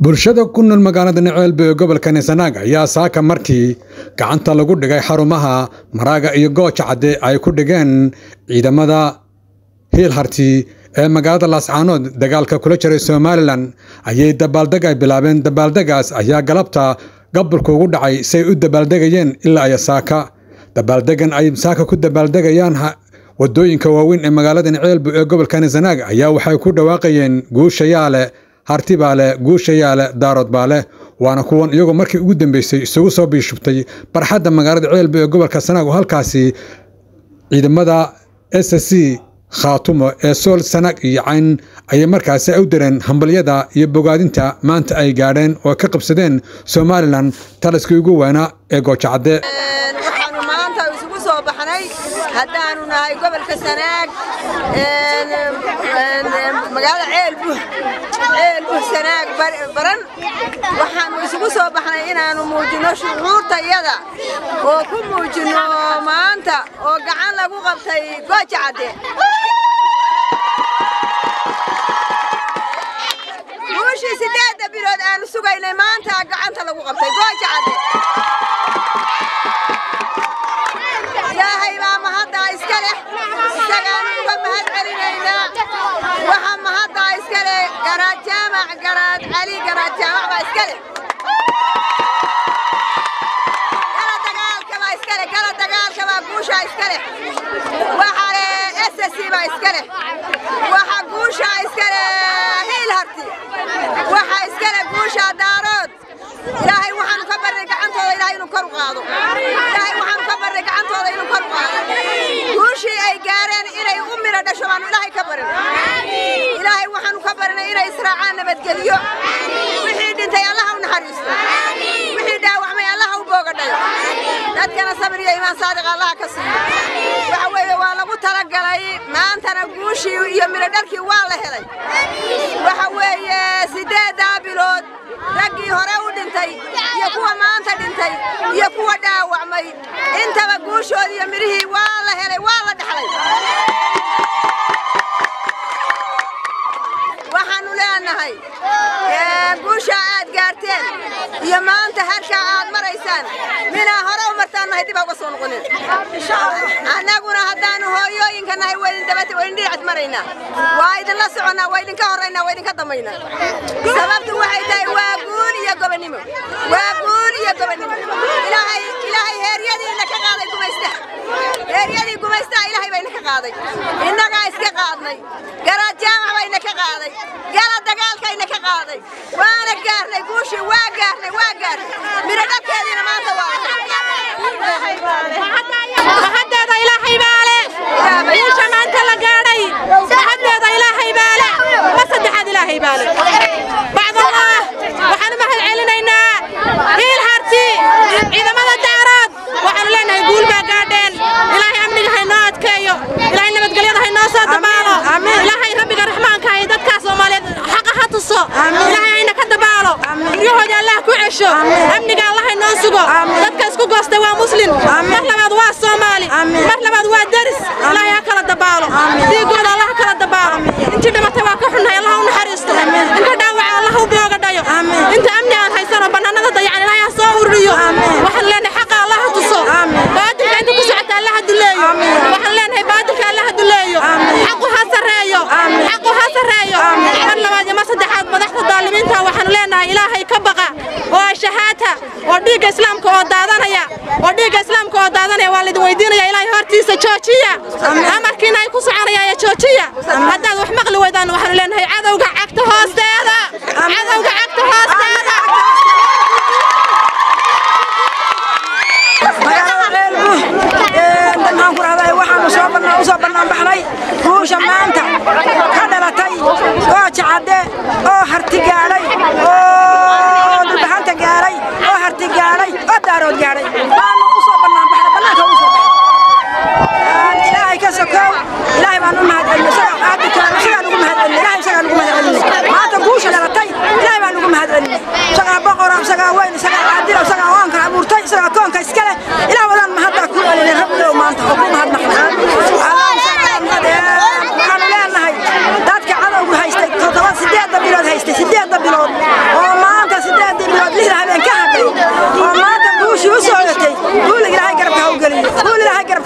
bulshada ku nool magaalada Ceelbe ee gobolka Sanaag ayaa saaka markii gacanta lagu dhigay xarumaha Maraaga iyo Gooja Cadde ay ku dhigeen ciidamada Hiil Harti ee magaalada Laascaanood dagaalka kula jiray Somaliland ayay dabaaldeg ay bilaabeen. Dabaaldagaas ayaa galabta gobolka ugu dhacay say u dabaaldegayeen ilaa ay saaka dabaaldegan ay saaka ku dabaaldegayaan wadooyinka waaweyn ee magaalada Ceelbe ee gobolka Sanaag ayaa waxay ku dhawaaqayeen guushayaale Harti baale guushayaale daarood baale waana kuwan iyagu markii ugu dambeysay isugu soo biishubtay barxadda magaalada Ceelbe ee gobolka Sanaag oo halkaasi ciidamada SSC Khaatumo ee Sool Sanaag iyo Cayn ay markaasi u direen hambaliyada iyo bogaadinta maanta ay gaadheen oo ka qabsadeen Somaliland taliskii ugu weynaa ee Gooja Cadde. waxaanu maanta isugu soo baxnay haddaanu nahay gobolka Sanaag magaalada Ceelbe Sanaag baran waxaanu isugu soo baxnay inaanu muujino shucuurtayada oo ku muujino maanta oo gacan lagu qabtay Gooja Cadde. guushii 8 bilood aanu sugaynay maanta gacanta lagu qabtay Gooja Cadde. ilaahay baa mahadda iska leh isagaan uga mahad celinaynaa waxa mahadda iska leh garaad jaamac garaad cali garaad jaamac baa iska leh gala dagaalka baa guusha iska leh waxa SSC baa iska leh waxa guusha iska leh Hiil Harti waxa iska leh guusha daarood. ilaahay waxaan ka barray gacantooda ilaahay inuu kor u qaado ilaahay waxaan ka barray gacantooda inuu kor u qaado guushii ay gaareen inay u miro dhasho baan ilaahay ka barin ilaahay waxaan ka barinay inay israacaan nabadgeliyo wixii dhintay Allah u naxariisto wixii dhaawacmay Allah u boogadhayo dadkana sabir iyo iimaan saadiq Allah ka siiyo waxa weeye waa lagu talagalay maantana guushii iyo miro dhalkii waa la helay waxa weeye 8 bilood raggii hore u dhintay iyo kuwa maanta dhintay iyo kuwa dhaawacmay intaba guushoodii iyo mirihii waa la helay waa la dhaxlay. waxaanu leenahay guusha aad gaarteen iyo maanta halka aad maraysaan mina hore u martaanahay dib uga soo noqonin insha Allah anaguna hadaan hooyooyinka nahay weyn dabada weyn dhinac marayna waa idin la soconaa waa idin ka horeynaa waa idin ka damayna sababtu waxay tahay waa guul iyo gobonimo waa guul iyo gobonimo ilaahay heeryadii la ka qaaday gumaysta heeryadii gumaysta ilaahay bayna ka qaaday innaga iska qaadnay garaad jaamac bayna ka qaaday gala dagaalkayna ka qaaday waana gaarnay guushii waa gaarnay miro dhabkeediina maanta waa ilaahay baale mahaddeeda ilaahay baale guusha maanta la gaadhay mahaddeeda ilaahay baale ma saddexaad ilaahay baale bacdallah waxaan mahad celinaynaa Hiil Harti ciidamada daarood waxaan leenahay guul baa gaadheen ilaahay amniga haynoo adkeeyo ilaahay nabadgelyada haynoo soo dabaalo ilaahay rabbiga raxmaanka ay dadka Soomaaliyeed xaqa ha tuso ilaahay ayna ka dabaalo riyahooda Allah ku cesho amniga Allah haynoo sugo dadka isku goostay waa muslim mar labaad waa Soomaali mar labaad waa daris ilaahay ha kala dabaalo diigooda Allah kala dabaalo intii dhimatay waa ka xunnahay Allah u naxariisto inta dhaawac Allah u boogadhayo inta amni aan haysano banaanada dayacan ilaahay ha soo ururiyo waxaan leenahay xaqa Allah ha tuso baadilka inta ku socota Allah ha duleeyo waxaan leenahay baadilka Allah ha duleeyo xaqu ha sareeyo mar labaad iyo mar saddexaad madaxda daalimiinta waxaan leenahay ilaahay ka baqa oo shahaata oo dhiigga islaamka oo daadanaya waa la idin weydiinaya ilaahay hortiisa joojiya amarkiina ay ku soconayaan joojiya haddaad wax maqli weydaan waxaan leenahay cadawga cagta hoosteeda soo banaan baxnay guusha maanta ka dhalatay Gooja Cadde oo Harti gaaray oo dhulbahanta gaaray oo Harti gaaray oo daarood gaaray baanu u soo banaan baxnay banaanka u soo baxnay ilaahay ka sokow ilaahay baan u mahad celinay isagaan ugu mahad celinay maanta guusha dhalatay ilaahay baan ugu mahad celinay isagaa boqor isagaa weyn isagaa caadil isagaa oonka abuurtay isagaa koonka iska leh ilaahay wadaan mahadda ku celinay rabbiyow maanta oo ku mahad naqnaa dadka cadawgu haystay 8 bilood oo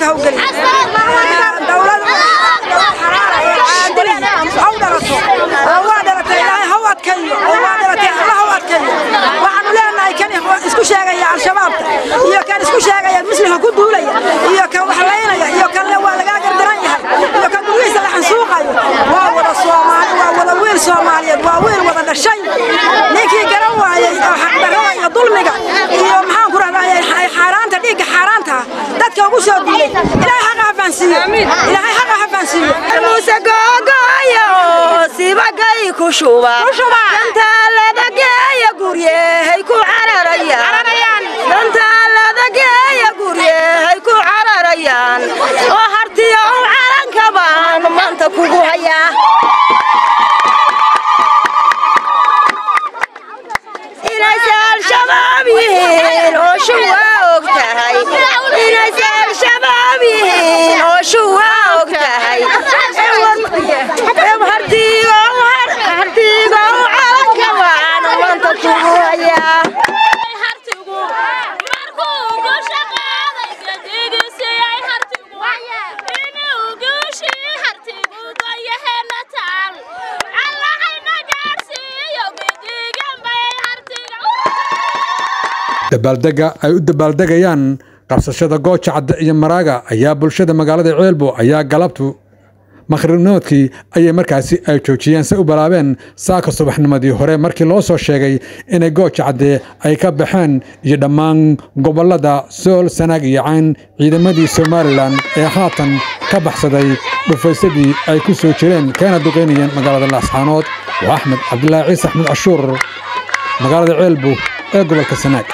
gacanta ha u gelin dawlad أو درته أو درته إلهي هو أتكلم أو درته الله هو أتكلم وعن لنا كان إسكو شاقة يا الشباب يا كان إسكو شاقة يا مثل هكون دولة يا كان وحلينا يا كان لو على جاكر درنيها يا كان دويس اللي حنسوقه ولا الصومالي ولا وين صومالي وين ولا الشيء نيجي جروا يا ظلمك يا محام كره يا حرام تديك حرام تا دتك أبو شادي إلهي حقها فانسية إلهي حقها فانسية موسى جايا سيبقى يكشوا أنت لا دقيا قريه هيكو عرريان أنت لا دقيا قريه هيكو عرريان وهرتي أو عرن كمان ما أنت كوجوهيا إلى سال شبابين وشوا وقتهاي إلى سال شبابين وشوا وقتهاي dabaaldega ay u dabaaldegayaan qabsashada gooja cadde iyo maraaga ayaa bulshada magaalada Ceelbo ayaa galabtu maqrinoodkii ayay markaasi ay joojiyeen si u balaabeen saaka subaxnimadii hore markii loo soo sheegay inay gooja cadde ay ka baxeen iyo dhammaan gobolada Sool Sanaag iyo Cayn ciidamadii Somaliland ee haatan ka baxsaday dhufaysadii ay ku soo jireen kana duqeynayeen magaalada Laascaanood waa Axmed Cabdullaahi Ciise Axmed Cashuur magaalada Ceelbo ee gobolka Sanaag